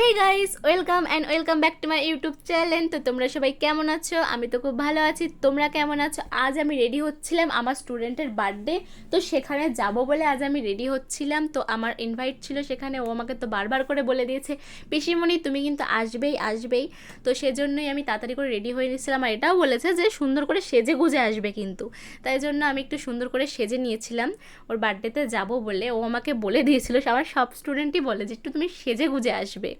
Hey guys, welcome and welcome back to my YouTube channel. তো তোমরা সবাই কেমন আছো? আমি তো খুব ভালো আছি। তোমরা কেমন আছো? আজ আমি রেডি হচ্ছিলাম, আমার স্টুডেন্টের বার্থডে, তো সেখানে যাব বলে আজ আমি রেডি হচ্ছিলাম। তো আমার ইনভাইট ছিল সেখানে, ও আমাকে তো বারবার করে বলে দিয়েছে পিসিমণি তুমি কিন্তু আসবেই আসবেই। তো সেজন্যই আমি তাড়াতাড়ি করে রেডি হয়ে নিয়েছিলাম, আর এটাও বলেছে যে সুন্দর করে সেজে গুজে আসবে কিন্তু, তাই জন্য আমি একটু সুন্দর করে সেজে নিয়েছিলাম ওর বার্থডেতে যাব বলে। ও আমাকে বলে দিয়েছিল, আমার সব স্টুডেন্টই বলে যে একটু তুমি সেজে গুজে আসবে।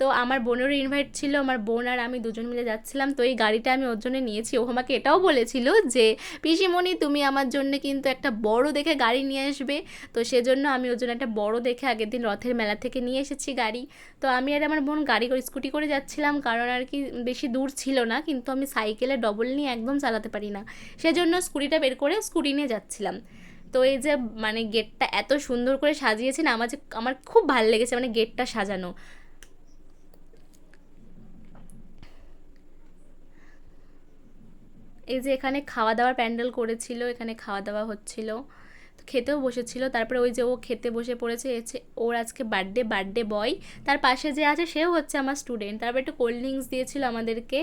তো আমার বোনেরও ইনভাইট ছিল, আমার বোন আর আমি দুজন মিলে যাচ্ছিলাম। তো এই গাড়িটা আমি ওর জন্য নিয়েছি। ও আমাকে এটাও বলেছিল যে পিসিমণি তুমি আমার জন্য কিন্তু একটা বড় দেখে গাড়ি নিয়ে আসবে। তো সেজন্য আমি ওর জন্য একটা বড় দেখে আগের দিন রথের মেলা থেকে নিয়ে এসেছি গাড়ি। তো আমি আর আমার বোন গাড়ি করে স্কুটি করে যাচ্ছিলাম, কারণ আর কি বেশি দূর ছিল না, কিন্তু আমি সাইকেলে ডবল নিয়ে একদম চালাতে পারি না, সেজন্য স্কুটিটা বের করে স্কুটি নিয়ে যাচ্ছিলাম। তো এই যে মানে গেটটা এত সুন্দর করে সাজিয়েছে না, আমার খুব ভালো লেগেছে মানে গেটটা সাজানো। এই যে এখানে খাওয়া দাওয়ার প্যান্ডেল করেছিল, এখানে খাওয়া দাওয়া হচ্ছিল, তো খেতেও বসেছিল। তারপরে ওই যে ও খেতে বসে পড়েছে, ওর আজকে বার্থডে বয়। তার পাশে যে আছে সেও হচ্ছে আমার স্টুডেন্ট। তারপর একটু কোল্ড ড্রিঙ্কস দিয়েছিল আমাদেরকে।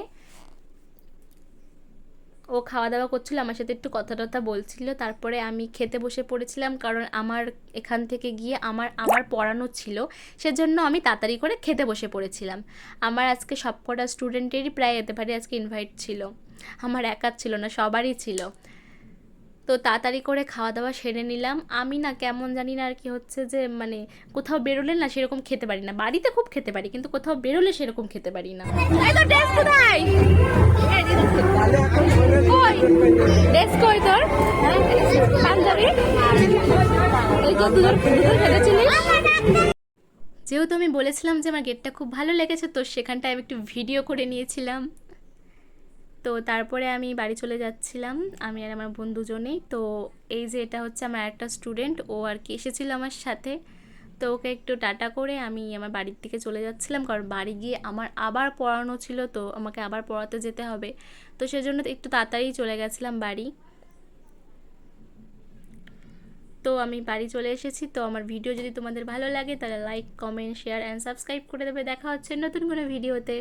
ও খাওয়া দাওয়া করছিল, আমার সাথে একটু কথা টথা বলছিল। তারপরে আমি খেতে বসে পড়েছিলাম, কারণ আমার এখান থেকে গিয়ে আমার আবার পড়ানো ছিল, সেজন্য আমি তাড়াতাড়ি করে খেতে বসে পড়েছিলাম। আমার আজকে সবকটা স্টুডেন্টেরই প্রায় যেতে পারি আজকে ইনভাইট ছিল, আমার একার ছিল না, সবারই ছিল। তো তাড়াতাড়ি করে খাওয়া দাওয়া সেরে নিলাম। আমি না কেমন জানি না আর কি হচ্ছে যে মানে কোথাও বেরোলে না সেরকম খেতে পারি না, বাড়িতে খুব খেতে পারি কিন্তু কোথাও বেরোলে সেরকম খেতে পারি না। এই তো ড্রেস কোথায়? কই ড্রেস কই তোর? পাঞ্জাবি এই তো দুজন দুজন খেতেছিলিস। যেহেতু আমি বলেছিলাম যে আমার গেটটা খুব ভালো লেগেছে, তো সেখানটায় আমি একটু ভিডিও করে নিয়েছিলাম। তো তারপরে আমি বাড়ি চলে যাচ্ছিলাম, আমি আর আমার বোন দুজনেই। তো এই যে এটা হচ্ছে আমার একটা স্টুডেন্ট, ও আর কি এসেছিলো আমার সাথে। তো ওকে একটু টাটা করে আমি আমার বাড়ির দিকে চলে যাচ্ছিলাম, কারণ বাড়ি গিয়ে আমার আবার পড়ানো ছিল, তো আমাকে আবার পড়াতে যেতে হবে। তো সেজন্য একটু তাড়াতাড়ি চলে গেছিলাম বাড়ি। তো আমি বাড়ি চলে এসেছি। তো আমার ভিডিও যদি তোমাদের ভালো লাগে তাহলে like comment share and subscribe করে দেবে। দেখা হচ্ছে নতুন কোনো ভিডিওতে।